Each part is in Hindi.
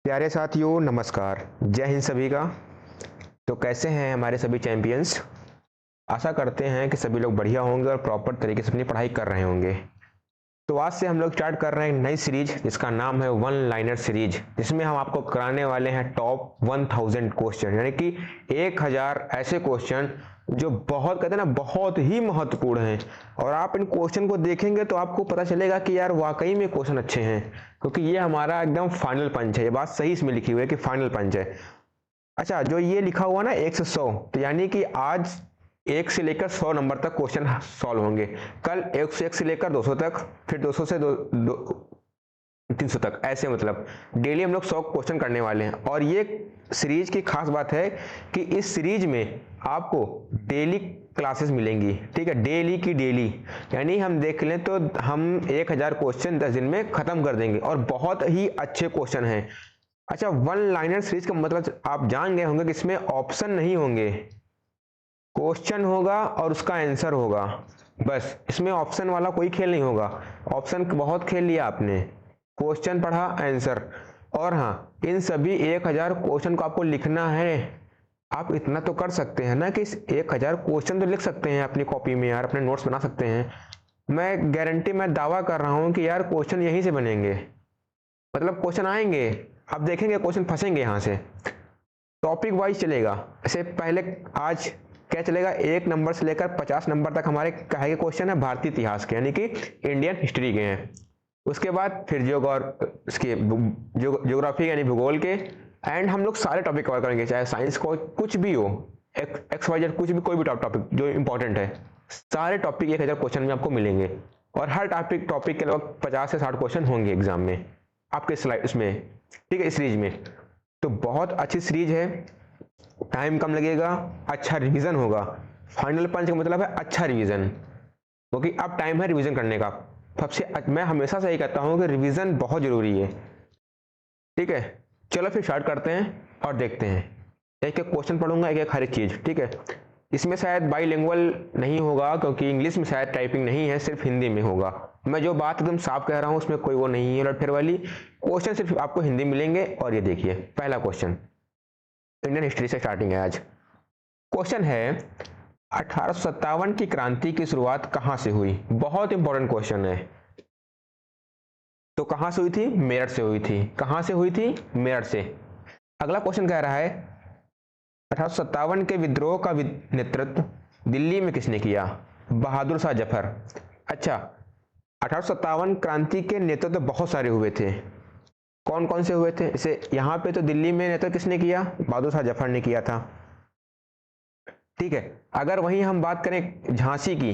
प्यारे साथियों नमस्कार। जय हिंद सभी का। तो कैसे हैं हमारे सभी चैंपियंस। आशा करते हैं कि सभी लोग बढ़िया होंगे और प्रॉपर तरीके से अपनी पढ़ाई कर रहे होंगे। तो आज से हम लोग स्टार्ट कर रहे हैं नई सीरीज जिसका नाम है वन लाइनर सीरीज, जिसमें हम आपको कराने वाले हैं टॉप 1000 क्वेश्चन, यानी कि 1000 ऐसे क्वेश्चन जो बहुत कहते हैं ना बहुत ही महत्वपूर्ण हैं। और आप इन क्वेश्चन को देखेंगे तो आपको पता चलेगा कि यार वाकई में क्वेश्चन अच्छे हैं, क्योंकि ये हमारा एकदम फाइनल पंच है। ये बात सही इसमें लिखी हुई है कि फाइनल पंच है। अच्छा, जो ये लिखा हुआ ना 1 से 100, तो यानी कि आज 1 से लेकर 100 नंबर तक क्वेश्चन सॉल्व होंगे। कल 1 से लेकर 200 तक, फिर 200 से 300 तक, ऐसे मतलब डेली हम लोग 100 क्वेश्चन करने वाले हैं। और ये सीरीज की खास बात है कि इस सीरीज में आपको डेली क्लासेस मिलेंगी। ठीक है, डेली की डेली, यानी हम देख लें तो हम 1000 क्वेश्चन 10 दिन में खत्म कर देंगे और बहुत ही अच्छे क्वेश्चन हैं। अच्छा, वन लाइनर सीरीज का मतलब आप जान गए होंगे कि इसमें ऑप्शन नहीं होंगे, क्वेश्चन होगा और उसका आंसर होगा, बस। इसमें ऑप्शन वाला कोई खेल नहीं होगा। ऑप्शन बहुत खेल लिया आपने, क्वेश्चन पढ़ा, आंसर। और हाँ, इन सभी 1000 क्वेश्चन को आपको लिखना है। आप इतना तो कर सकते हैं ना कि इस 1000 क्वेश्चन तो लिख सकते हैं अपनी कॉपी में यार, अपने नोट्स बना सकते हैं। मैं गारंटी, मैं दावा कर रहा हूं कि यार क्वेश्चन यहीं से बनेंगे, मतलब क्वेश्चन आएंगे, आप देखेंगे क्वेश्चन फंसेंगे यहाँ से। टॉपिक वाइज चलेगा। ऐसे पहले आज क्या चलेगा, 1 नंबर से लेकर 50 नंबर तक हमारे कहे के क्वेश्चन है भारतीय इतिहास के, यानी कि इंडियन हिस्ट्री के हैं। उसके बाद फिर ज्योग्राफी यानी भूगोल के, एंड हम लोग सारे टॉपिक कवर करेंगे, चाहे साइंस को कुछ भी हो, XYZ कुछ भी, कोई भी टॉपिक जो इंपॉर्टेंट है, सारे टॉपिक 1000 क्वेश्चन में आपको मिलेंगे। और हर टॉपिक के लगभग 50 से 60 क्वेश्चन होंगे एग्जाम में आपके स्लाइड उसमें। ठीक है, इस सीरीज में तो बहुत अच्छी सीरीज है, टाइम कम लगेगा, अच्छा रिवीजन होगा। फाइनल पंच का मतलब है अच्छा रिवीजन, क्योंकि अब टाइम है रिवीजन करने का। मैं हमेशा से यही कहता हूं कि रिवीजन बहुत जरूरी है। ठीक है, चलो फिर स्टार्ट करते हैं और देखते हैं। एक एक क्वेश्चन पढ़ूंगा, एक एक हर एक चीज। ठीक है, इसमें शायद बाईलिंगुअल नहीं होगा, क्योंकि इंग्लिश में शायद टाइपिंग नहीं है, सिर्फ हिंदी में होगा। मैं जो बात एकदम साफ कह रहा हूं उसमें कोई वो नहीं है उलट फेर वाली। क्वेश्चन सिर्फ आपको हिंदी मिलेंगे। और ये देखिए, पहला क्वेश्चन इंडियन हिस्ट्री से स्टार्टिंग है आज। क्वेश्चन है 1857 की क्रांति की शुरुआत कहां से हुई। बहुत इंपॉर्टेंट क्वेश्चन है। तो कहां से हुई थी? मेरठ से हुई थी। कहां से हुई थी? मेरठ से। अगला क्वेश्चन कह रहा है 1857 के विद्रोह का नेतृत्व दिल्ली में किसने किया? बहादुर शाह जफर। अच्छा, 1857 क्रांति के नेतृत्व बहुत सारे हुए थे। कौन कौन से हुए थे? इसे यहाँ पे तो दिल्ली में नेतृत्व किसने किया? बहादुर शाह जफर ने किया था। ठीक है, अगर वहीं हम बात करें झांसी की,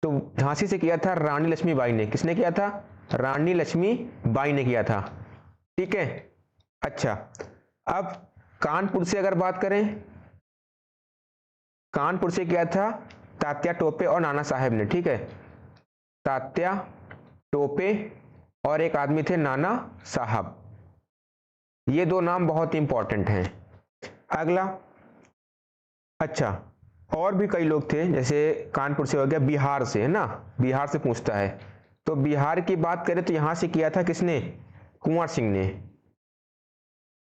तो झांसी से किया था रानी लक्ष्मीबाई ने। किसने किया था? रानी लक्ष्मीबाई ने किया था। ठीक है, अच्छा, अब कानपुर से अगर बात करें, कानपुर से किया था तात्या टोपे और नाना साहेब ने। ठीक है, तात्या टोपे और एक आदमी थे नाना साहब। ये दो नाम बहुत इंपॉर्टेंट हैं। अगला, अच्छा, और भी कई लोग थे, जैसे कानपुर से हो गया, बिहार से है ना, बिहार से पूछता है। तो बिहार की बात करें तो यहां से किया था किसने? कुंवर सिंह ने।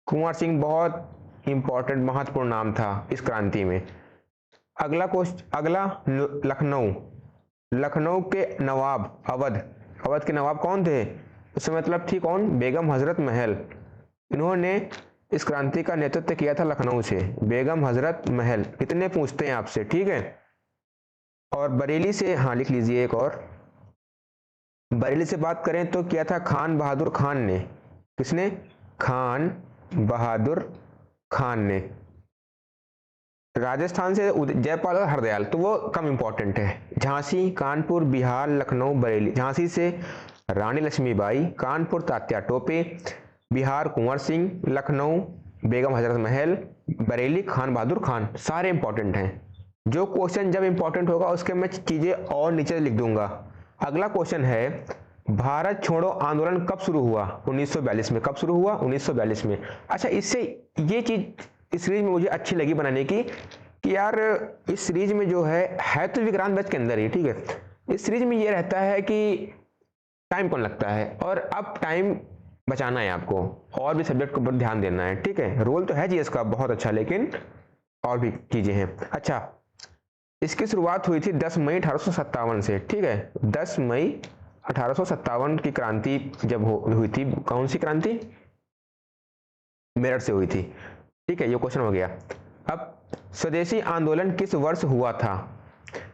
कुंवर सिंह बहुत इंपॉर्टेंट महत्वपूर्ण नाम था इस क्रांति में। अगला लखनऊ। लखनऊ के नवाब, अवध के नवाब कौन थे उससे मतलब थी कौन? बेगम हजरत महल। इन्होंने इस क्रांति का नेतृत्व किया था लखनऊ से, बेगम हजरत महल। कितने पूछते हैं आपसे। ठीक है, और बरेली से, हाँ लिख लीजिए एक और, बरेली से बात करें तो किया था खान बहादुर खान ने। किसने? खान बहादुर खान ने। राजस्थान से जयपाल और हरदयाल, तो वो कम इंपॉर्टेंट है। झांसी, कानपुर, बिहार, लखनऊ, बरेली। झांसी से रानी लक्ष्मीबाई, कानपुर तात्या टोपे, बिहार कुंवर सिंह, लखनऊ बेगम हजरत महल, बरेली खान बहादुर खान। सारे इंपॉर्टेंट हैं। जो क्वेश्चन जब इंपॉर्टेंट होगा उसके मैं चीजें और नीचे लिख दूंगा। अगला क्वेश्चन है भारत छोड़ो आंदोलन कब शुरू हुआ? 1942 में। कब शुरू हुआ? 1942 में। अच्छा, इससे ये चीज इस सीरीज में मुझे अच्छी लगी बनाने की कि यार इस सीरीज में जो है तो विक्रांत बैच के अंदर ही। ठीक है, इस सीरीज में ये रहता है कि टाइम कौन लगता है, और अब टाइम बचाना है आपको, और भी सब्जेक्ट के ऊपर ध्यान देना है, ठीक है। रोल तो है जीएस का बहुत अच्छा, लेकिन और भी चीजें हैं। अच्छा, इसकी शुरुआत हुई थी 10 मई 1857 से, ठीक है। 10 मई 1857 की क्रांति जब हुई थी, कौन सी क्रांति? मेरठ से हुई थी, ठीक है। ये क्वेश्चन हो गया। अब स्वदेशी आंदोलन किस वर्ष हुआ था?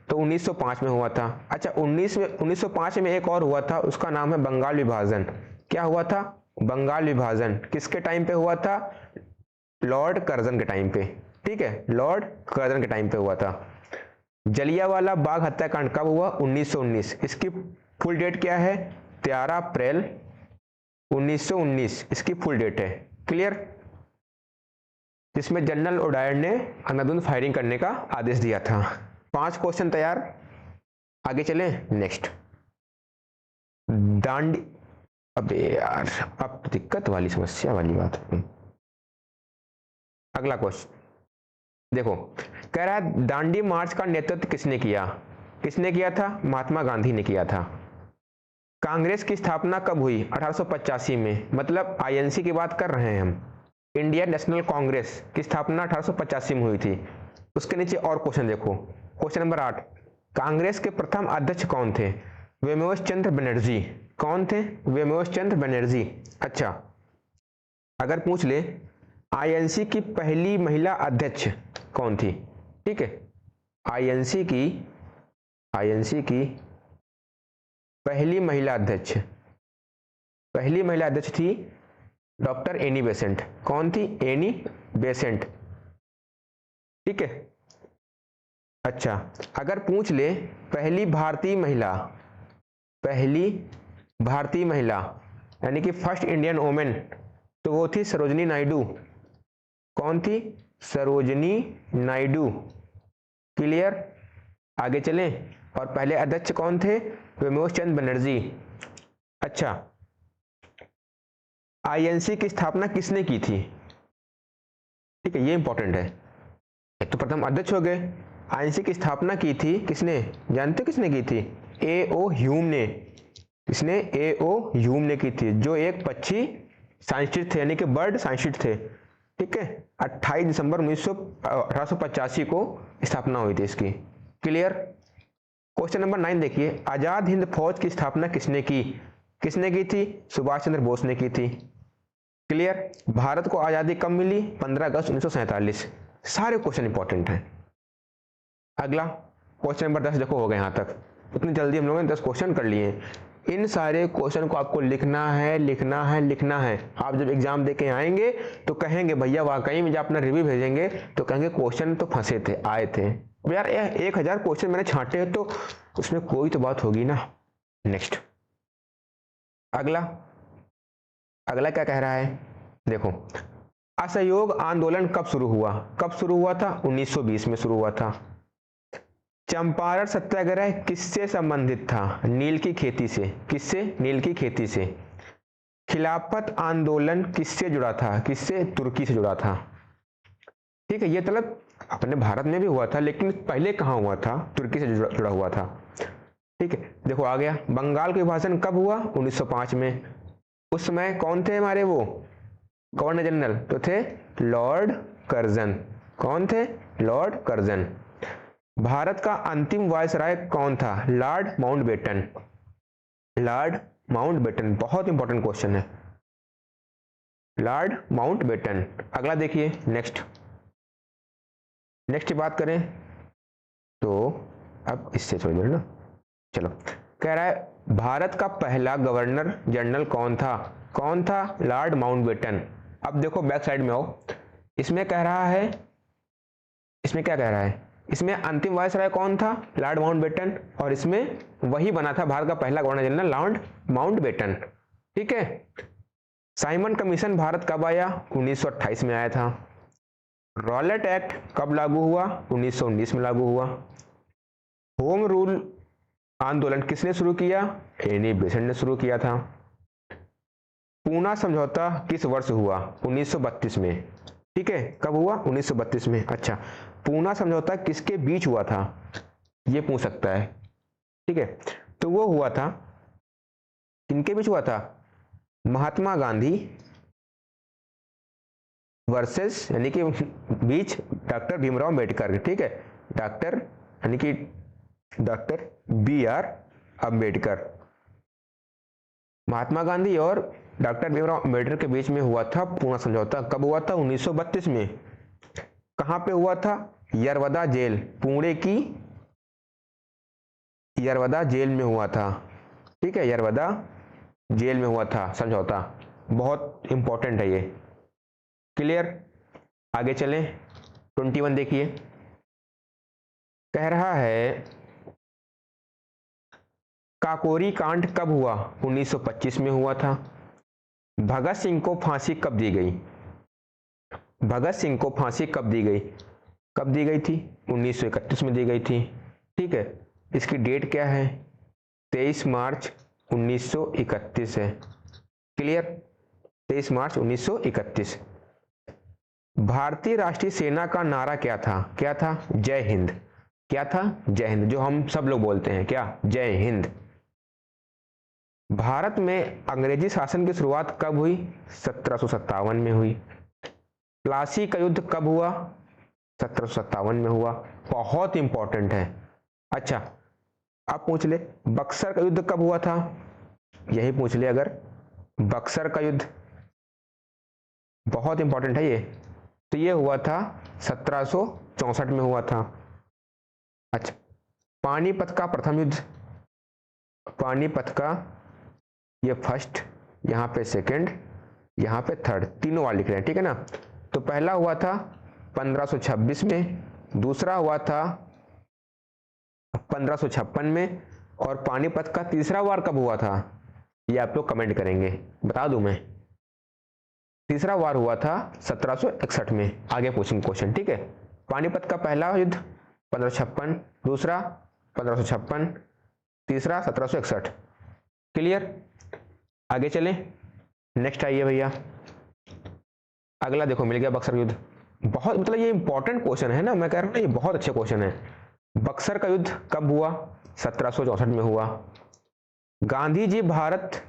तो 1905 में हुआ था। अच्छा, 1905 में एक और हुआ था, उसका नाम है बंगाल विभाजन। क्या हुआ था? बंगाल विभाजन। किसके टाइम पे हुआ था? लॉर्ड कर्जन के टाइम पे, ठीक है, लॉर्ड कर्जन के टाइम पे हुआ था। जलियांवाला बाग हत्याकांड कब हुआ? 1919। इसकी फुल डेट क्या है? 13 अप्रैल 1919 इसकी फुल डेट है। क्लियर? जिसमें जनरल ओडायर ने अंधाधुंध फायरिंग करने का आदेश दिया था। 5 क्वेश्चन तैयार, आगे चलें। नेक्स्ट, दांडी, अबे यार अब दिक्कत वाली समस्या वाली बात है। अगला क्वेश्चन देखो, कह रहा है दांडी मार्च का नेतृत्व किसने किया? किसने किया था? महात्मा गांधी ने किया था। कांग्रेस की स्थापना कब हुई? 1885 में, मतलब आईएनसी की बात कर रहे हैं हम। इंडियन नेशनल कांग्रेस की स्थापना 1885 में हुई थी। उसके नीचे और क्वेश्चन देखो, क्वेश्चन नंबर 8, कांग्रेस के प्रथम अध्यक्ष कौन थे? वेमोस चंद्र बनर्जी। कौन थे? वेमोस चंद्र बनर्जी। अच्छा, अगर पूछ ले आईएनसी की पहली महिला अध्यक्ष कौन थी? ठीक है, आईएनसी की पहली महिला अध्यक्ष थी डॉक्टर एनी बेसेंट। कौन थी? एनी बेसेंट, ठीक है। अच्छा, अगर पूछ ले पहली भारतीय महिला यानी कि फर्स्ट इंडियन वुमेन, तो वो थी सरोजनी नायडू। कौन थी? सरोजनी नायडू। क्लियर? आगे चलें। और पहले अध्यक्ष कौन थे? वेमोस चंद्र बनर्जी। अच्छा, आईएनसी की स्थापना किसने की थी? ठीक है, ये इंपॉर्टेंट है। एक तो प्रथम अध्यक्ष हो गए, आईएनसी की स्थापना की थी किसने? जानते हो किसने की थी? ए.ओ. ह्यूम ने। किसने? ए.ओ. ह्यूम ने की थी, जो एक पक्षी साइंटिस्ट थे, यानी कि बर्ड साइंटिस्ट थे, ठीक है। 28 दिसंबर 1885 को स्थापना हुई थी इसकी। क्लियर? क्वेश्चन नंबर 9 देखिए, आजाद हिंद फौज की स्थापना किसने की? किसने की थी? सुभाष चंद्र बोस ने की थी। क्लियर? भारत को आजादी कब मिली? 15 अगस्त 1947। सारे क्वेश्चन इंपॉर्टेंट हैं। अगला क्वेश्चन नंबर 10 देखो, हो गए यहां तक। इतनी जल्दी हम लोगों ने 10 क्वेश्चन कर लिए। इन सारे क्वेश्चन को आपको लिखना है। आप जब एग्जाम देके आएंगे तो कहेंगे भैया वाकई में, जब अपना रिव्यू भेजेंगे तो कहेंगे क्वेश्चन तो फंसे थे, आए थे। यार 1000 क्वेश्चन मैंने छांटे हैं, तो उसमें कोई तो बात होगी ना। नेक्स्ट, अगला क्या कह रहा है? देखो, असहयोग आंदोलन कब शुरू हुआ था? 1920 में शुरू हुआ था। चंपारण सत्याग्रह किससे संबंधित था? नील की खेती से। किससे? नील की खेती से। खिलाफत आंदोलन किससे जुड़ा था? किससे? तुर्की से जुड़ा था। ठीक है, ये मतलब अपने भारत में भी हुआ था, लेकिन पहले कहाँ हुआ था? तुर्की से जुड़ा हुआ था। ठीक है, देखो आ गया। बंगाल का विभाजन कब हुआ? 1905 में। उस समय कौन थे हमारे वो गवर्नर जनरल? तो थे लॉर्ड कर्जन। कौन थे? Lord Curzon. भारत का अंतिम वायसराय कौन था? Lord Mountbatten. बहुत इंपॉर्टेंट क्वेश्चन है, लॉर्ड माउंटबेटन। अगला देखिए, नेक्स्ट की बात करें तो अब इससे थोड़ी देर ना, चलो। कह रहा है भारत का पहला गवर्नर जनरल कौन था? Lord Mountbatten. अब देखो बैक साइड में आओ, इसमें क्या कह रहा है? इसमें अंतिम वायसराय कौन था? Lord Mountbatten. और इसमें वही बना था भारत का पहला गवर्नर जनरल, लॉर्ड माउंटबेटन। ठीक है। साइमन कमीशन भारत कब आया? 1928 में आया था। रॉलेट एक्ट कब लागू हुआ? 1919 में लागू हुआ। होम रूल आंदोलन किसने शुरू किया? एनी बेसेंट ने शुरू किया था। पूना समझौता किस वर्ष हुआ? 1932 में। ठीक है, कब हुआ? 1932 में। अच्छा, पूना समझौता किसके बीच हुआ था? ये पूछ सकता है। ठीक है, तो वो हुआ था, किनके बीच हुआ था? महात्मा गांधी वर्सेस यानी कि बीच डॉक्टर भीमराव अम्बेडकर, ठीक है, डॉक्टर यानी कि डॉक्टर BR अम्बेडकर। महात्मा गांधी और डॉक्टर भीमराव अम्बेडकर के बीच में हुआ था पूना समझौता। कब हुआ था? 1932 में। कहां पे हुआ था? यरवदा जेल, पुणे की यरवदा जेल में हुआ था, ठीक है, यरवदा जेल में हुआ था समझौता। बहुत इंपॉर्टेंट है ये। क्लियर? आगे चलें। 21 देखिए, कह रहा है काकोरी कांड कब हुआ? 1925 में हुआ था। भगत सिंह को फांसी कब दी गई? भगत सिंह को फांसी कब दी गई? कब दी गई थी? 1931 में दी गई थी, ठीक है। इसकी डेट क्या है? 23 मार्च 1931 है। क्लियर? 23 मार्च 1931। भारतीय राष्ट्रीय सेना का नारा क्या था? क्या था? जय हिंद। क्या था? जय हिंद, जो हम सब लोग बोलते हैं, क्या? जय हिंद। भारत में अंग्रेजी शासन की शुरुआत कब हुई? 1757 में हुई। प्लासी का युद्ध कब हुआ? 1757 में हुआ। बहुत इंपॉर्टेंट है। अच्छा, अब पूछ ले बक्सर का युद्ध कब हुआ था? यही पूछ ले अगर, बक्सर का युद्ध बहुत इंपॉर्टेंट है ये। तो ये हुआ था 1764 में हुआ था। अच्छा, पानीपत का प्रथम युद्ध, पानीपत का ये फर्स्ट, यहाँ पे सेकंड, यहाँ पे थर्ड, तीनों वाले लिख रहे हैं, ठीक है ना। तो पहला हुआ था 1526 में, दूसरा हुआ था 1556 में, और पानीपत का तीसरा वार कब हुआ था? ये आप लोग कमेंट करेंगे, बता दूं मैं। तीसरा वार हुआ था 1761 में। आगे पूछेंगे क्वेश्चन, ठीक है। पानीपत का पहला युद्ध 1556, दूसरा 1556, तीसरा 1761। क्लियर? आगे चलें। नेक्स्ट आइए भैया, अगला देखो मिल गया बक्सर युद्ध। बहुत मतलब ये इंपॉर्टेंट क्वेश्चन है ना, मैं कह रहा हूँ ना, ये बहुत अच्छे क्वेश्चन है। बक्सर का युद्ध कब हुआ? 1764 में हुआ। गांधी जी भारत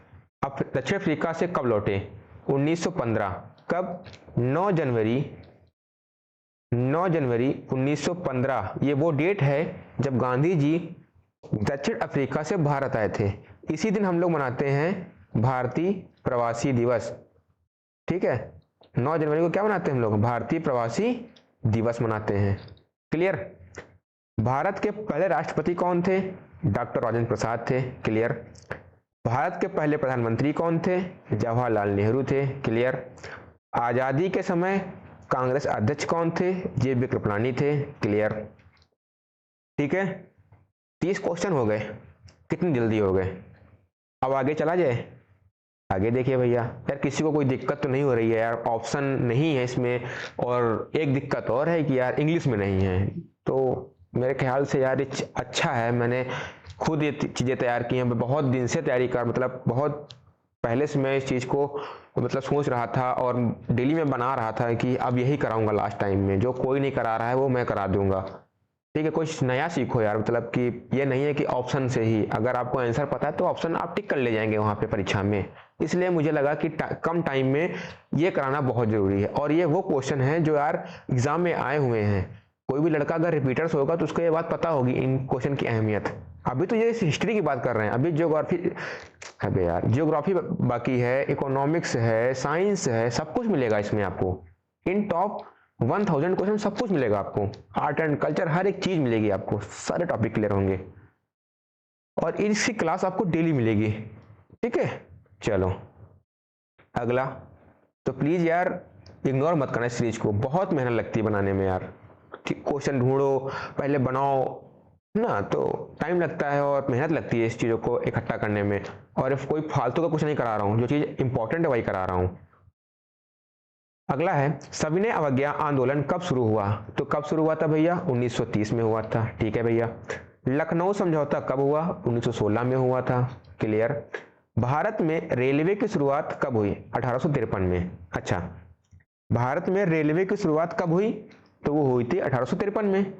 दक्षिण अफ्रीका से कब लौटे? 1915। कब? 9 जनवरी 1915। ये वो डेट है जब गांधी जी दक्षिण अफ्रीका से भारत आए थे। इसी दिन हम लोग मनाते हैं भारतीय प्रवासी दिवस, ठीक है। 9 जनवरी को क्या मनाते हैं हम लोग? भारतीय प्रवासी दिवस मनाते हैं। क्लियर? भारत के पहले राष्ट्रपति कौन थे? डॉक्टर राजेंद्र प्रसाद थे। क्लियर? भारत के पहले प्रधानमंत्री कौन थे? जवाहरलाल नेहरू थे। क्लियर? आजादी के समय कांग्रेस अध्यक्ष कौन थे? JB कृपलानी थे। क्लियर? ठीक है, 30 क्वेश्चन हो गए। कितनी जल्दी हो गए। अब आगे चला जाए। आगे देखिए भैया, यार किसी को कोई दिक्कत तो नहीं हो रही है यार? ऑप्शन नहीं है इसमें, और एक दिक्कत और है कि यार इंग्लिश में नहीं है। तो मेरे ख्याल से यार अच्छा है, मैंने खुद ये चीज़ें तैयार की हैं। बहुत दिन से तैयारी कर, मतलब बहुत पहले से मैं इस चीज़ को मतलब सोच रहा था और डेली में बना रहा था कि अब यही कराऊंगा लास्ट टाइम में। जो कोई नहीं करा रहा है वो मैं करा दूंगा, ठीक है। कुछ नया सीखो यार, मतलब कि ये नहीं है कि ऑप्शन से ही अगर आपको आंसर पता है तो ऑप्शन आप टिक कर ले जाएंगे वहाँ पे परीक्षा में। इसलिए मुझे लगा कि कम टाइम में ये कराना बहुत ज़रूरी है। और ये वो क्वेश्चन है जो यार एग्जाम में आए हुए हैं। कोई भी लड़का अगर रिपीटर्स होगा तो उसको ये बात पता होगी इन क्वेश्चन की अहमियत। अभी तो ये हिस्ट्री की बात कर रहे हैं, अभी ज्योग्राफी, अबे यार ज्योग्राफी बाकी है, इकोनॉमिक्स है, साइंस है, सब कुछ मिलेगा इसमें आपको। इन टॉप 1000 क्वेश्चन सब कुछ मिलेगा आपको। आर्ट एंड कल्चर हर एक चीज मिलेगी आपको, सारे टॉपिक क्लियर होंगे। और इसकी क्लास आपको डेली मिलेगी, ठीक है। चलो अगला, तो प्लीज यार इग्नोर मत करना इस सीरीज को, बहुत मेहनत लगती है बनाने में यार। क्वेश्चन ढूंढो, पहले बनाओ ना, तो टाइम लगता है और मेहनत लगती है इस चीज़ों को इकट्ठा करने में। और कोई फालतू का कुछ नहीं करा रहा हूँ, जो चीज़ इंपॉर्टेंट है वही करा रहा हूँ। अगला है सविनय अवज्ञा आंदोलन कब शुरू हुआ? तो कब शुरू हुआ था भैया? 1930 में हुआ था, ठीक है भैया। लखनऊ समझौता कब हुआ? 1916 में हुआ था। क्लियर? भारत में रेलवे की शुरुआत कब हुई? 1853 में। अच्छा, भारत में रेलवे की शुरुआत कब हुई? तो वो हुई थी 1853 में।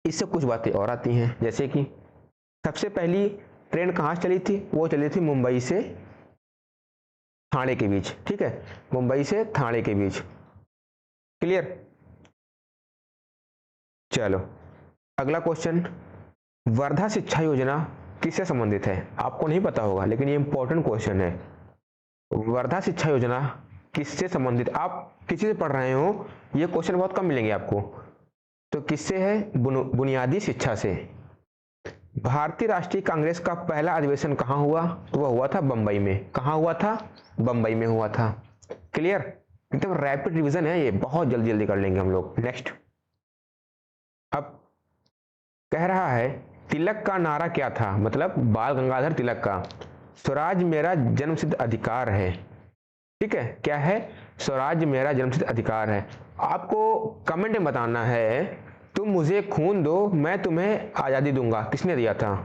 इससे कुछ बातें और आती हैं, जैसे कि सबसे पहली ट्रेन कहाँ से चली थी? वो चली थी मुंबई से ठाणे के बीच, ठीक है, मुंबई से ठाणे के बीच। क्लियर। चलो अगला क्वेश्चन, वर्धा शिक्षा योजना किससे संबंधित है? आपको नहीं पता होगा लेकिन ये इंपॉर्टेंट क्वेश्चन है। वर्धा शिक्षा योजना किससे संबंधित, आप किसी से पढ़ रहे हो, ये क्वेश्चन बहुत कम मिलेंगे आपको। तो किससे है? बुनियादी शिक्षा से। भारतीय राष्ट्रीय कांग्रेस का पहला अधिवेशन कहाँ हुआ? तो वह हुआ था बंबई में। कहाँ हुआ था? बंबई में हुआ था। क्लियर। एकदम रैपिड रिवीजन है ये, बहुत जल्दी जल्दी कर लेंगे हम लोग। नेक्स्ट, अब कह रहा है तिलक का नारा क्या था? मतलब बाल गंगाधर तिलक का, स्वराज मेरा जन्मसिद्ध अधिकार है। ठीक है, क्या है? स्वराज मेरा जन्मसिद्ध अधिकार है। आपको कमेंट में बताना है, तुम मुझे खून दो मैं तुम्हें आजादी दूंगा, किसने दिया था?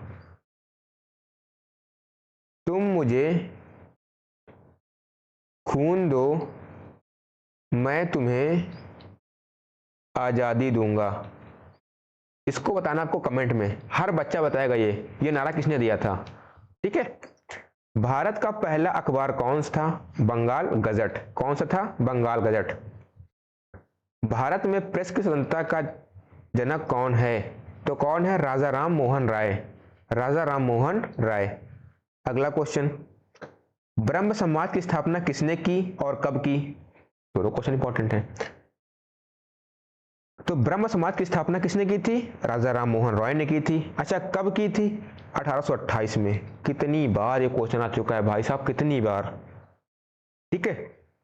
तुम मुझे खून दो मैं तुम्हें आजादी दूंगा, इसको बताना आपको कमेंट में। हर बच्चा बताएगा ये नारा किसने दिया था। ठीक है। भारत का पहला अखबार कौन सा था? बंगाल गजट। कौन सा था? बंगाल गजट। भारत में प्रेस की स्वतंत्रता का जनक कौन है? तो कौन है? राजा राम मोहन राय। राजा राम मोहन राय। अगला क्वेश्चन, ब्रह्म समाज की स्थापना किसने की और कब की? दोनों क्वेश्चन इंपॉर्टेंट है। तो ब्रह्म समाज की स्थापना किसने की थी? राजा राम मोहन रॉय ने की थी। अच्छा, कब की थी? 1828 में। कितनी बार ये क्वेश्चन आ चुका है भाई साहब, कितनी बार। ठीक है।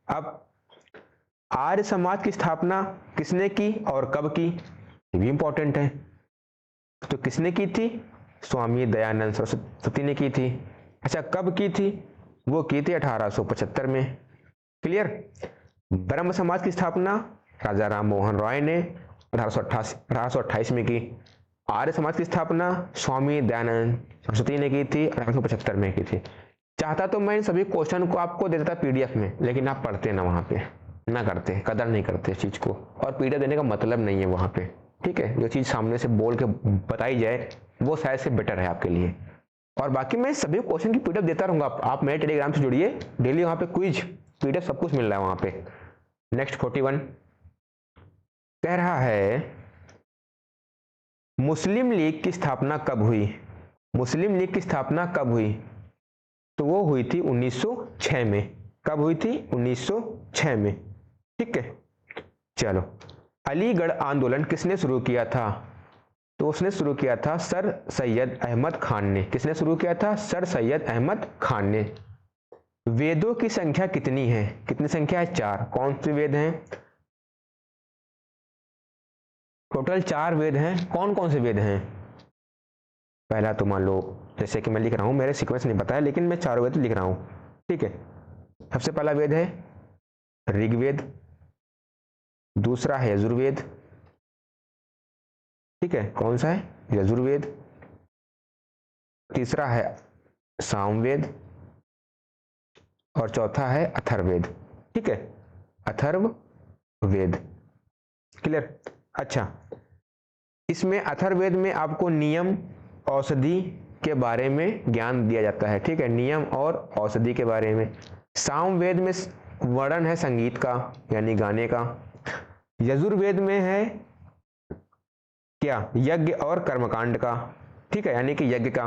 अब आर्य समाज की स्थापना किसने की और कब की? ये भी इंपॉर्टेंट है। तो किसने की थी? स्वामी दयानंद सरस्वती ने की थी। अच्छा, कब की थी? वो की थी 1875 में। क्लियर। ब्रह्म समाज की स्थापना राजा राम मोहन रॉय ने 1828 में की। आर्य समाज की स्थापना स्वामी दयानंद सरस्वती ने की थी, 1875 में की थी। चाहता तो मैं इन सभी क्वेश्चन को आपको दे देता पीडीएफ में, लेकिन आप पढ़ते ना, वहां पे ना करते, कदर नहीं करते इस चीज को, और पीडीएफ देने का मतलब नहीं है वहां पे। ठीक है, जो चीज सामने से बोल के बताई जाए वो शायद से बेटर है आपके लिए। और बाकी मैं सभी क्वेश्चन की पीडीएफ देता रहूंगा। आप मेरे टेलीग्राम से जुड़िए, डेली वहां पे क्विज पीडीएफ सब कुछ मिल रहा है वहां पे। नेक्स्ट 41 कह रहा है मुस्लिम लीग की स्थापना कब हुई? मुस्लिम लीग की स्थापना कब हुई? तो वो हुई थी 1906 में। कब हुई थी? 1906 में। ठीक है। चलो, अलीगढ़ आंदोलन किसने शुरू किया था? तो उसने शुरू किया था सर सैयद अहमद खान ने। किसने शुरू किया था? सर सैयद अहमद खान ने। वेदों की संख्या कितनी है? कितनी संख्या है? 4। कौन से वेद हैं? टोटल 4 वेद हैं। कौन कौन से वेद हैं? पहला तो मान लो, जैसे कि मैं लिख रहा हूं, मेरे सीक्वेंस नहीं पता है लेकिन मैं 4 वेद लिख रहा हूं। ठीक है। सबसे पहला वेद है ऋग्वेद, दूसरा है यजुर्वेद। ठीक है, कौन सा है? यजुर्वेद। तीसरा है सामवेद और चौथा है अथर्ववेद। ठीक है, अथर्ववेद। क्लियर। अच्छा, इसमें अथर्ववेद में आपको नियम औषधि के बारे में ज्ञान दिया जाता है। ठीक है, नियम और औषधि के बारे में। सामवेद में वर्णन है संगीत का यानी गाने का। यजुर्वेद में है क्या? यज्ञ और कर्मकांड का। ठीक है, यानी कि यज्ञ का।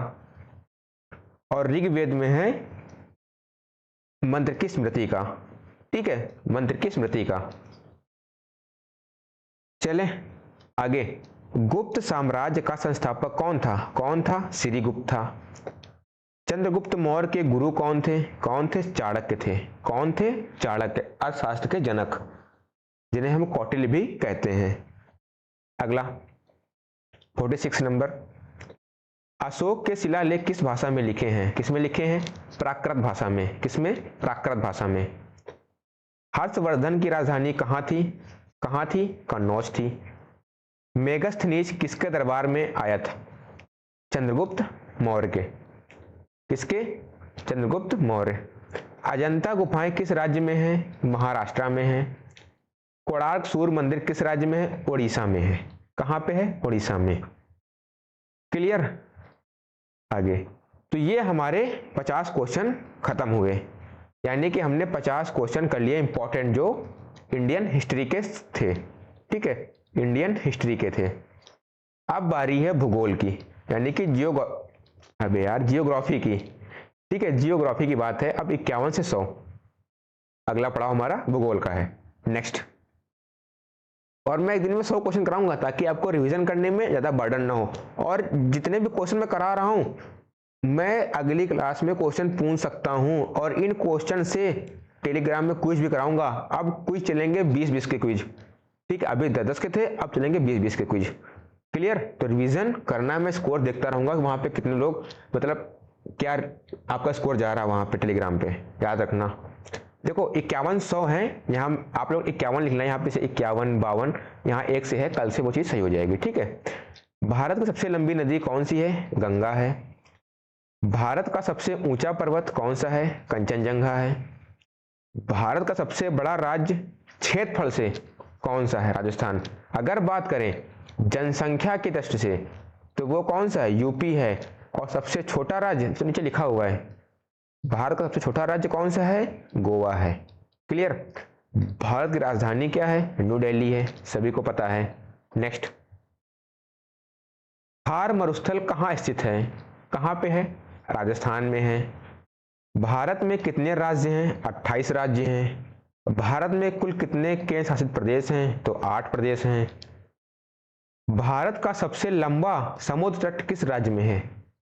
और ऋग्वेद में है मंत्र की स्मृति का। ठीक है, मंत्र की स्मृति का। चले आगे। गुप्त साम्राज्य का संस्थापक कौन था? कौन था? श्रीगुप्त था। चंद्रगुप्त मौर्य के गुरु कौन थे? कौन थे? चाणक्य थे। कौन थे? चाणक्य, अर्थशास्त्र के जनक, जिन्हें हम कौटिल्य भी कहते हैं। अगला 46 नंबर, अशोक के शिलालेख किस भाषा में लिखे हैं? किसमें लिखे हैं? प्राकृत भाषा में। किसमें? प्राकृत भाषा में। हर्षवर्धन की राजधानी कहाँ थी? कहाँ थी? कन्नौज थी। मेगस्थनीज किसके दरबार में आया था? चंद्रगुप्त मौर्य के। किसके? चंद्रगुप्त मौर्य। अजंता गुफाएं किस राज्य में है? महाराष्ट्र में है। कोणार्क सूर्य मंदिर किस राज्य में है? उड़ीसा में है। कहां पे है? उड़ीसा में। क्लियर। आगे तो ये हमारे 50 क्वेश्चन खत्म हुए। यानी कि हमने 50 क्वेश्चन कर लिए इंपॉर्टेंट जो इंडियन हिस्ट्री के थे। ठीक है, इंडियन हिस्ट्री के थे। अब बारी है भूगोल की, यानी कि जियोग्राफी की। ठीक है, जियोग्राफी की बात है। अब 51 से 100 अगला पड़ाव हमारा भूगोल का है। नेक्स्ट, और मैं एक दिन में 100 क्वेश्चन कराऊंगा ताकि आपको रिवीजन करने में ज़्यादा बर्डन ना हो। और जितने भी क्वेश्चन मैं करा रहा हूँ मैं अगली क्लास में क्वेश्चन पूछ सकता हूँ, और इन क्वेश्चन से टेलीग्राम में क्विज भी कराऊंगा। अब क्विज चलेंगे 20-20 के क्विज। ठीक है, अभी 10-10 के थे, अब चलेंगे 20-20 के क्विज। क्लियर? तो रिवीजन करना, मैं स्कोर देखता रहूंगा वहां पे कितने लोग, मतलब क्या आपका स्कोर जा रहा है वहां पे टेलीग्राम पे, याद रखना। देखो 51-100 है, यहाँ आप लोग 51 लिखना है, यहाँ पे से 51-52 यहाँ 1 से है, कल से वो चीज़ सही हो जाएगी। ठीक है, भारत की सबसे लंबी नदी कौन सी है? गंगा है। भारत का सबसे ऊंचा पर्वत कौन सा है? कंचनजंगा है। भारत का सबसे बड़ा राज्य क्षेत्रफल से कौन सा है? राजस्थान। अगर बात करें जनसंख्या की दृष्टि से तो वो कौन सा है? यूपी है। और सबसे छोटा राज्य तो नीचे लिखा हुआ है, भारत का सबसे छोटा राज्य कौन सा है? गोवा है। क्लियर? भारत की राजधानी क्या है? न्यू दिल्ली है, सभी को पता है। नेक्स्ट, थार मरुस्थल कहाँ स्थित है? कहाँ पे है? राजस्थान में है। भारत में कितने राज्य हैं? 28 राज्य हैं। भारत में कुल कितने केंद्र शासित प्रदेश हैं? तो 8 प्रदेश हैं। भारत का सबसे लंबा समुद्र तट किस राज्य में है?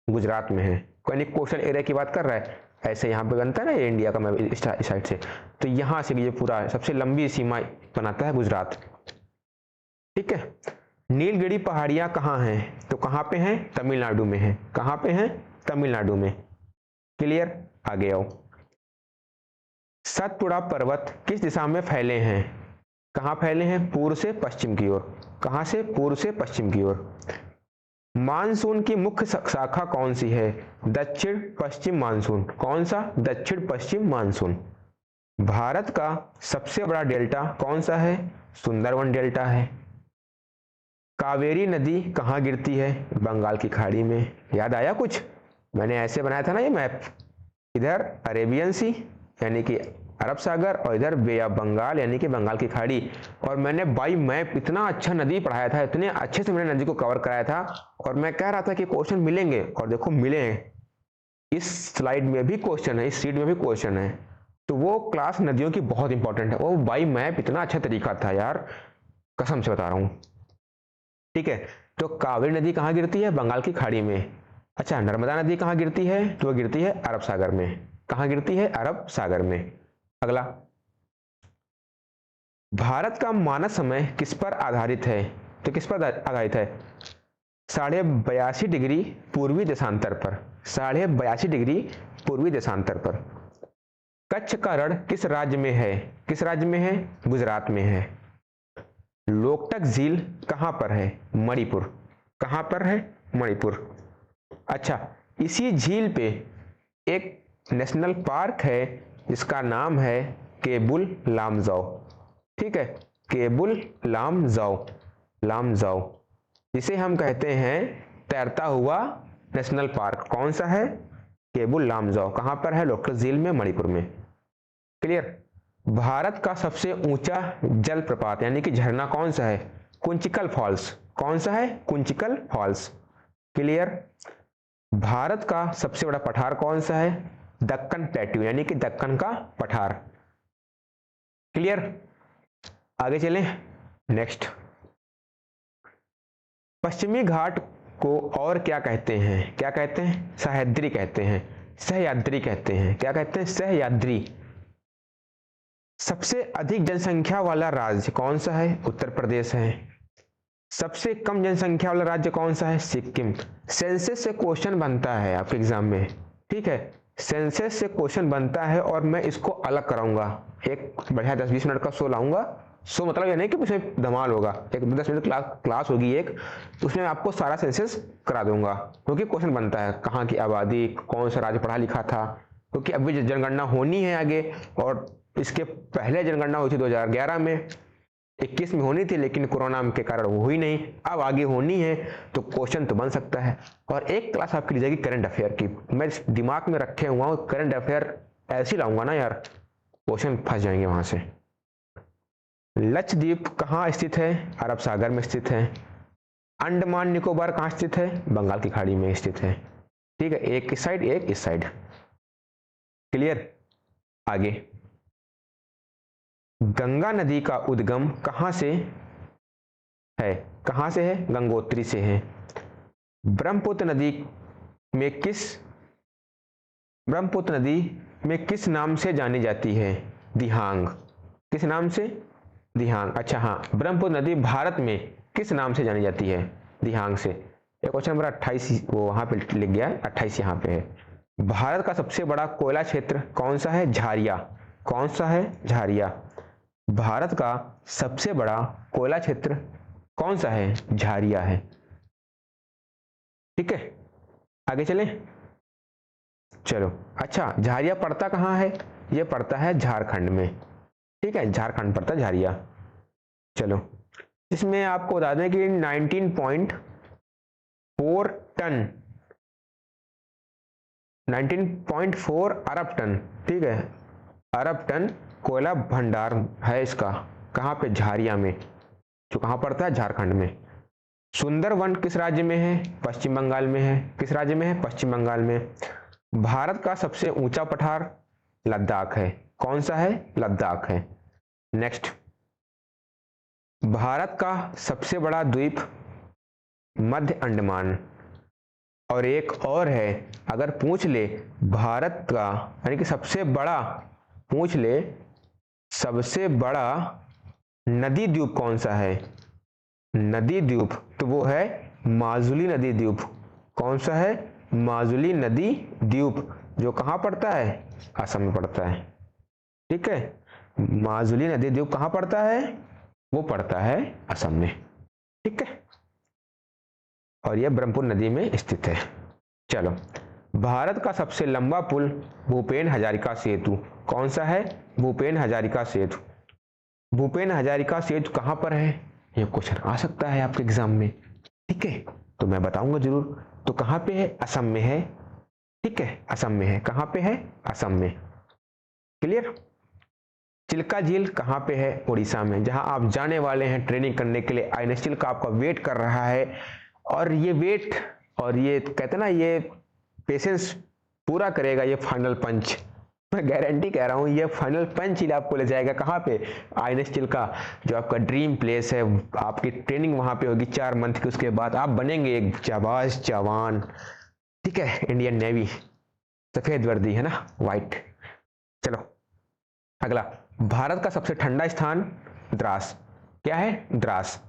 गुजरात में है। कोई कोस्टल एरिया की बात कर रहा है, ऐसे यहाँ पे बनता है ना ये इंडिया का, मैं इस साइड से, तो यहाँ से ये पूरा सबसे लंबी सीमा बनाता है गुजरात। ठीक है, नीलगिरी पहाड़ियाँ कहाँ हैं? तो कहाँ पे हैं? तमिलनाडु में है। कहाँ पे हैं? तमिलनाडु में। क्लियर? आगे आओ। सतपुड़ा पर्वत किस दिशा में फैले हैं? कहाँ फैले हैं? पूर्व से पश्चिम की ओर। कहाँ से? पूर्व से पश्चिम की ओर। मानसून की मुख्य शाखा कौन सी है? दक्षिण पश्चिम मानसून। कौन सा? दक्षिण पश्चिम मानसून। भारत का सबसे बड़ा डेल्टा कौन सा है? सुंदरवन डेल्टा है। कावेरी नदी कहाँ गिरती है? बंगाल की खाड़ी में। याद आया कुछ? मैंने ऐसे बनाया था ना ये मैप, इधर अरेबियन सी यानी कि अरब सागर, और इधर बे ऑफ बंगाल यानी कि बंगाल की खाड़ी। और मैंने बाई मैप इतना अच्छा नदी पढ़ाया था, इतने अच्छे से मैंने नदी को कवर कराया था, और मैं कह रहा था कि क्वेश्चन मिलेंगे, और देखो मिले हैं। इस स्लाइड में भी क्वेश्चन है, इस सीट में भी क्वेश्चन है। तो वो क्लास नदियों की बहुत इंपॉर्टेंट है, वो बाई मैप इतना अच्छा तरीका था यार, कसम से बता रहा हूँ। ठीक है, तो कावेरी नदी कहाँ गिरती है? बंगाल की खाड़ी में। अच्छा, नर्मदा नदी कहाँ गिरती है? तो वो गिरती है अरब सागर में। कहाँ गिरती है? अरब सागर में। अगला, भारत का मानक समय किस पर आधारित है? तो किस पर आधारित है? 82.5 डिग्री पूर्वी देशांतर पर। 82.5 डिग्री पूर्वी देशांतर पर। कच्छ का रण किस राज्य में है? किस राज्य में है? गुजरात में है। लोकटक झील कहाँ पर है? मणिपुर। कहाँ पर है? मणिपुर। अच्छा, इसी झील पे एक नेशनल पार्क है जिसका नाम है केबुल लामजाओ। ठीक है, केबुल लामजाओ, जिसे हम कहते हैं तैरता हुआ नेशनल पार्क। कौन सा है? केबुल लामजाओ। कहाँ पर है? लोकटक झील में, मणिपुर में। क्लियर? भारत का सबसे ऊंचा जलप्रपात यानी कि झरना कौन सा है? कुंचिकल फॉल्स। कौन सा है? कुंचिकल फॉल्स। क्लियर? भारत का सबसे बड़ा पठार कौन सा है? दक्कन प्लेट्यू यानी कि दक्कन का पठार। क्लियर? आगे चलें। नेक्स्ट, पश्चिमी घाट को और क्या कहते हैं? क्या कहते हैं? सह्याद्री कहते हैं, सह्याद्री कहते हैं। क्या कहते हैं? सह्याद्री। सबसे अधिक जनसंख्या वाला राज्य कौन सा है? उत्तर प्रदेश है। सबसे कम जनसंख्या वाला राज्य कौन सा है? सिक्किम। सेंसस से क्वेश्चन बनता है आपके एग्जाम में। ठीक है, सेंसस से क्वेश्चन बनता है, और मैं इसको अलग कराऊंगा, एक बढ़िया 10-20 मिनट का शो लाऊंगा। शो मतलब ये नहीं कि उसमें धमाल होगा, एक 10 मिनट क्लास होगी एक, उसमें आपको सारा सेंसस करा दूंगा, क्योंकि क्वेश्चन बनता है कहाँ की आबादी, कौन सा राज्य पढ़ा लिखा था, क्योंकि अभी जनगणना होनी है आगे, और इसके पहले जनगणना हुई थी 2011 में, 21 में होनी थी, लेकिन कोरोना के कारण वो हुई नहीं, अब आगे होनी है, तो क्वेश्चन तो बन सकता है। और एक क्लास आपकी ली जाएगी करंट अफेयर की, मैं दिमाग में रखे हुआ हूँ करंट अफेयर ऐसे ही लाऊंगा ना यार, क्वेश्चन फंस जाएंगे वहां से। लक्षद्वीप कहाँ स्थित है? अरब सागर में स्थित है। अंडमान निकोबार कहाँ स्थित है? बंगाल की खाड़ी में स्थित है। ठीक है, एक इस साइड एक इस साइड। क्लियर? आगे, गंगा नदी का उद्गम कहाँ से है? कहाँ से है? गंगोत्री से है। ब्रह्मपुत्र नदी में किस नाम से जानी जाती है? दिहांग। किस नाम से? दिहांग। अच्छा हाँ, ब्रह्मपुत्र नदी भारत में किस नाम से जानी जाती है? दिहांग से। ये क्वेश्चन नंबर 28 वो वहां पे लिख गया है, 28 यहाँ पे है। भारत का सबसे बड़ा कोयला क्षेत्र कौन सा है? झारिया। कौन सा है? झारिया। भारत का सबसे बड़ा कोयला क्षेत्र कौन सा है? झारिया है। ठीक है, आगे चलें। चलो, अच्छा झारिया पड़ता कहाँ है? ये पड़ता है झारखंड में। ठीक है, झारखंड पड़ता है झारिया। चलो, इसमें आपको बता दें कि 19.4 अरब टन, ठीक है, अरब टन कोयला भंडार है इसका। कहाँ पे? झारिया में, जो कहाँ पड़ता है? झारखंड में। सुंदरवन किस राज्य में है? पश्चिम बंगाल में है। किस राज्य में है? पश्चिम बंगाल में। भारत का सबसे ऊंचा पठार लद्दाख है। कौन सा है? लद्दाख है। नेक्स्ट, भारत का सबसे बड़ा द्वीप मध्य अंडमान। और एक और है, अगर पूछ ले भारत का यानी कि सबसे बड़ा, पूछ ले सबसे बड़ा नदी द्वीप कौन सा है? नदी द्वीप तो वो है माजुली नदी द्वीप। कौन सा है? माजुली नदी द्वीप, जो कहाँ पड़ता है? असम में पड़ता है। ठीक है, माजुली नदी द्वीप कहाँ पड़ता है? वो पड़ता है असम में। ठीक है, और यह ब्रह्मपुत्र नदी में स्थित है। चलो, भारत का सबसे लंबा पुल भूपेन हजारिका सेतु कौन सा है? भूपेन हजारिका सेतु। भूपेन हजारिका सेतु कहाँ पर है? ये क्वेश्चन आ सकता है आपके एग्जाम में। ठीक है, तो मैं बताऊंगा जरूर। तो कहाँ पे है? असम में है। ठीक है, असम में है। कहाँ पे है? असम में। क्लियर? चिल्का झील कहाँ पे है? उड़ीसा में, जहां आप जाने वाले हैं ट्रेनिंग करने के लिए। आईएनएसटीएल का आपका वेट कर रहा है, और ये वेट और ये कहते ना, ये पेशेंस पूरा करेगा ये फाइनल पंच। मैं गारंटी कह रहा हूँ, ये फाइनल पंच ही आपको ले जाएगा कहाँ पे? आईएनएसटीएल का जो आपका ड्रीम प्लेस है। आपकी ट्रेनिंग वहां पे होगी 4 मंथ की, उसके बाद आप बनेंगे एक जाबाज जवान। ठीक है, इंडियन नेवी, सफेद वर्दी है ना, व्हाइट। चलो अगला, भारत का सबसे ठंडा स्थान द्रास। क्या है? द्रास।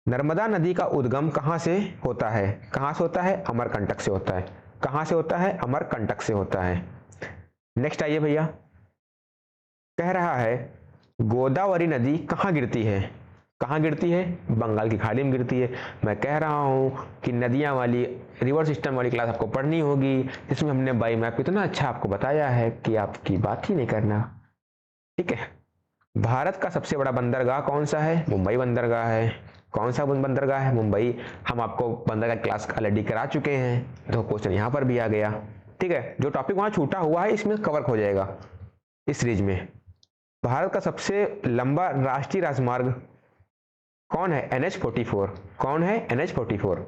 नर्मदा नदी का उद्गम कहां से होता है? कहां से होता है? अमरकंटक से होता है। कहां से होता है? अमरकंटक से होता है। नेक्स्ट आइए भैया, कह रहा है गोदावरी नदी कहां गिरती है? कहां गिरती है? बंगाल की खाड़ी में गिरती है। मैं कह रहा हूं कि नदियां वाली रिवर सिस्टम वाली क्लास आपको पढ़नी होगी, जिसमें हमने बाई मैप इतना अच्छा आपको बताया है कि आपकी बात ही नहीं करना। ठीक है, भारत का सबसे बड़ा बंदरगाह कौन सा है? मुंबई बंदरगाह है। कौन सा बंदरगाह है? मुंबई। हम आपको बंदरगाह क्लास ऑलरेडी करा चुके हैं, तो क्वेश्चन यहाँ पर भी आ गया। ठीक है, जो टॉपिक वहाँ छूटा हुआ है इसमें कवर हो जाएगा इस सीरीज में। भारत का सबसे लंबा राष्ट्रीय राजमार्ग कौन है? NH-44। कौन है? NH-44।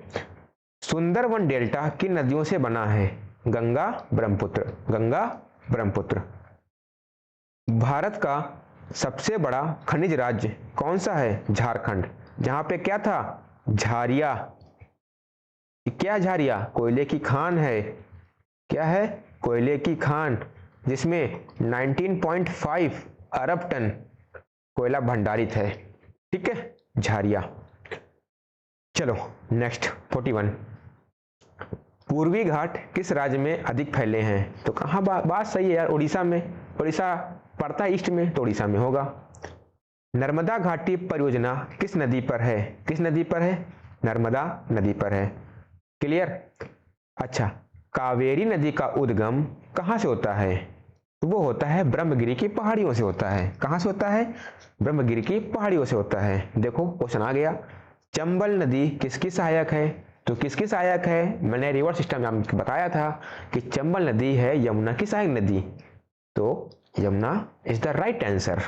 सुंदरवन डेल्टा किन नदियों से बना है? गंगा, ब्रह्मपुत्र। गंगा, ब्रह्मपुत्र। भारत का सबसे बड़ा खनिज राज्य कौन सा है? झारखंड। जहां पे क्या था? झारिया। क्या झारिया? कोयले की खान है। क्या है? कोयले की खान, जिसमें 19.5 अरब टन कोयला भंडारित है। ठीक है, झारिया। चलो नेक्स्ट 41, पूर्वी घाट किस राज्य में अधिक फैले हैं? तो कहाँ बात सही है यार, उड़ीसा में। उड़ीसा पड़ता है ईस्ट में, तो उड़ीसा में होगा। नर्मदा घाटी परियोजना किस नदी पर है? किस नदी पर है? नर्मदा नदी पर है। क्लियर? अच्छा, कावेरी नदी का उद्गम कहाँ से होता है? तो वो होता है ब्रह्मगिरी की पहाड़ियों से होता है। कहाँ से होता है? ब्रह्मगिरी की पहाड़ियों से होता है। देखो क्वेश्चन आ गया, चंबल नदी किसकी सहायक है? तो किसकी सहायक है? मैंने रिवर सिस्टम में आपको बताया था कि चंबल नदी है यमुना की सहायक नदी। तो Yamuna is the right answer.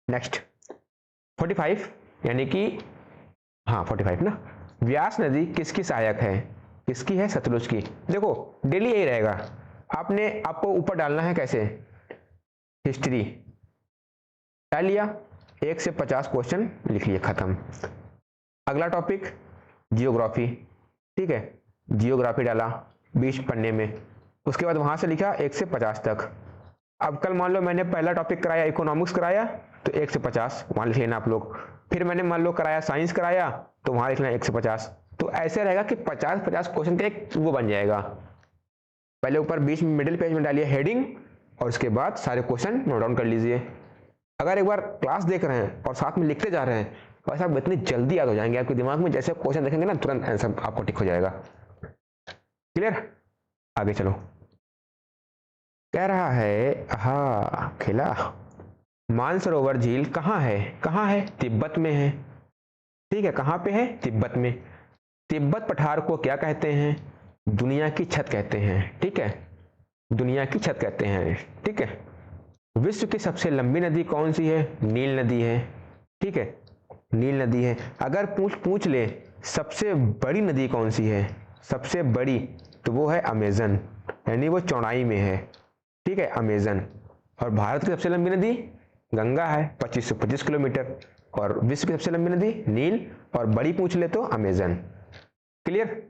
Next 45 यानी कि हाँ 45 ना, व्यास नदी किसकी सहायक है? किसकी है? सतलुज की। देखो डेली यही रहेगा, आपको ऊपर डालना है कैसे, हिस्ट्री डाल लिया, 1 से 50 क्वेश्चन लिख लिए, खत्म। अगला टॉपिक जियोग्राफी, ठीक है, जियोग्राफी डाला 20 पन्ने में, उसके बाद वहां से लिखा 1 से 50 तक। अब कल मान लो मैंने पहला टॉपिक कराया इकोनॉमिक्स कराया, तो 1 से 50 वहां लिख लेना आप लोग। फिर मैंने मान लो कराया साइंस कराया, तो वहां लिखना 1 से 50। तो ऐसे रहेगा कि 50 क्वेश्चन का एक वो बन जाएगा। पहले ऊपर बीच में मिडिल पेज में डालिए हेडिंग, और उसके बाद सारे क्वेश्चन नोट डाउन कर लीजिए। अगर एक बार क्लास देख रहे हैं और साथ में लिखते जा रहे हैं, भाई साहब इतनी जल्दी याद हो जाएंगे आपके दिमाग में, जैसे क्वेश्चन देखेंगे ना तुरंत आंसर आपको टिक हो जाएगा। क्लियर? आगे चलो। कह रहा है हाँ खिला, मानसरोवर झील कहाँ है? कहाँ है? तिब्बत में है, ठीक है। कहाँ पे है? तिब्बत में। तिब्बत पठार को क्या कहते हैं? दुनिया की छत कहते हैं, ठीक है, दुनिया की छत कहते हैं, ठीक है। विश्व की सबसे लंबी नदी कौन सी है? नील नदी है, ठीक है, नील नदी है। अगर पूछ ले सबसे बड़ी नदी कौन सी है, सबसे बड़ी, तो वो है अमेजन, यानी वो चौड़ाई में है, ठीक है, अमेजन। और भारत की सबसे लंबी नदी गंगा है 2525 किलोमीटर, और विश्व की सबसे लंबी नदी नील, और बड़ी पूछ ले तो अमेजन। क्लियर?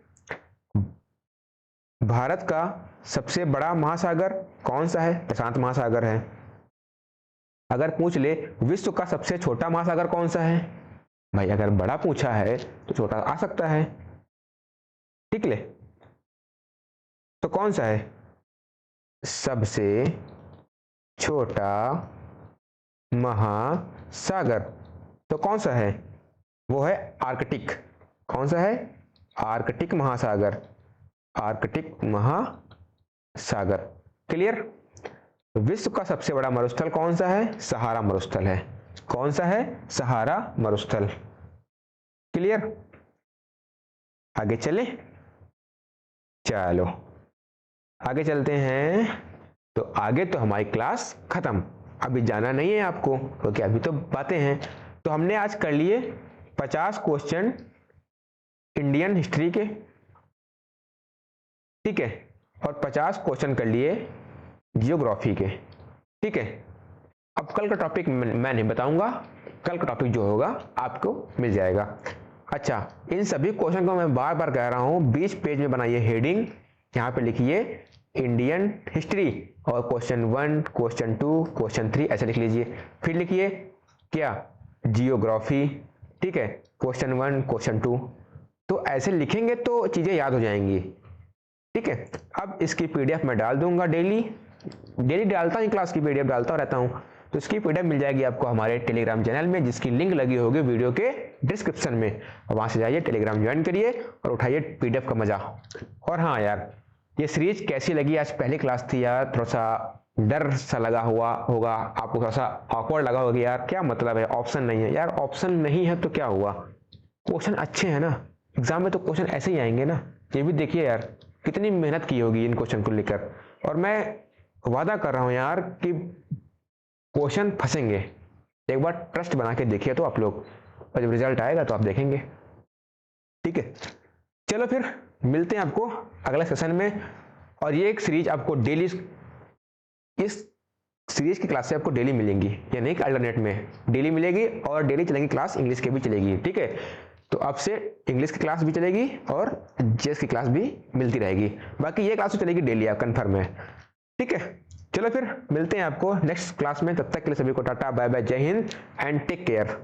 भारत का सबसे बड़ा महासागर कौन सा है? प्रशांत महासागर है। अगर पूछ ले विश्व का सबसे छोटा महासागर कौन सा है? भाई अगर बड़ा पूछा है तो छोटा आ सकता है, ठीक ले, तो कौन सा है? सबसे छोटा महासागर तो कौन सा है? वो है आर्कटिक। कौन सा है? आर्कटिक महासागर, आर्कटिक महासागर। क्लियर? विश्व का सबसे बड़ा मरुस्थल कौन सा है? सहारा मरुस्थल है। कौन सा है? सहारा मरुस्थल। क्लियर? आगे चले, चलो आगे चलते हैं। तो आगे तो हमारी क्लास खत्म, अभी जाना नहीं है आपको, क्योंकि अभी तो बातें हैं। तो हमने आज कर लिए 50 क्वेश्चन इंडियन हिस्ट्री के, ठीक है, और 50 क्वेश्चन कर लिए जियोग्राफी के, ठीक है। अब कल का टॉपिक मैं नहीं बताऊंगा, कल का टॉपिक जो होगा आपको मिल जाएगा। अच्छा, इन सभी क्वेश्चन को मैं बार बार कह रहा हूं, 20 पेज में बनाइए हेडिंग, यहाँ पे लिखिए इंडियन हिस्ट्री, और क्वेश्चन 1, क्वेश्चन 2, क्वेश्चन 3 ऐसे लिख लीजिए। फिर लिखिए क्या? जियोग्राफी, ठीक है, क्वेश्चन 1, क्वेश्चन 2। तो ऐसे लिखेंगे तो चीजें याद हो जाएंगी, ठीक है। अब इसकी पीडीएफ मैं डाल दूंगा, डेली डालता हूँ, क्लास की पीडीएफ डालता रहता हूँ, तो इसकी पीडीएफ मिल जाएगी आपको हमारे टेलीग्राम चैनल में, जिसकी लिंक लगी होगी वीडियो के डिस्क्रिप्शन में। वहां से जाइए, टेलीग्राम ज्वाइन करिए और उठाइए पीडीएफ का मजा। और हाँ यार, ये सीरीज कैसी लगी? आज पहली क्लास थी यार, थोड़ा सा डर सा लगा हुआ होगा आपको, थोड़ा सा ऑकवर्ड लगा होगा यार, क्या मतलब है ऑप्शन नहीं है? यार ऑप्शन नहीं है तो क्या हुआ, क्वेश्चन अच्छे हैं ना, एग्जाम में तो क्वेश्चन ऐसे ही आएंगे ना। ये भी देखिए यार कितनी मेहनत की होगी इन क्वेश्चन को लेकर, और मैं वादा कर रहा हूं यार कि क्वेश्चन फंसेंगे। एक बार ट्रस्ट बना के देखिए तो आप लोग, और जब रिजल्ट आएगा तो आप देखेंगे, ठीक है। चलो फिर मिलते हैं आपको अगले सेशन में। और ये एक सीरीज आपको डेली, इस सीरीज की क्लास से आपको डेली मिलेंगी, ये नहीं कि अल्टरनेट में, डेली मिलेगी, और डेली चलेगी क्लास, इंग्लिश की भी चलेगी, ठीक है। तो अब से इंग्लिश की क्लास भी चलेगी और जीएस की क्लास भी मिलती रहेगी, बाकी ये क्लास तो चलेगी डेली, आप कन्फर्म है, ठीक है। चलो फिर मिलते हैं आपको नेक्स्ट क्लास में, तब तक के लिए सभी को टाटा बाय बाय, जय हिंद एंड टेक केयर।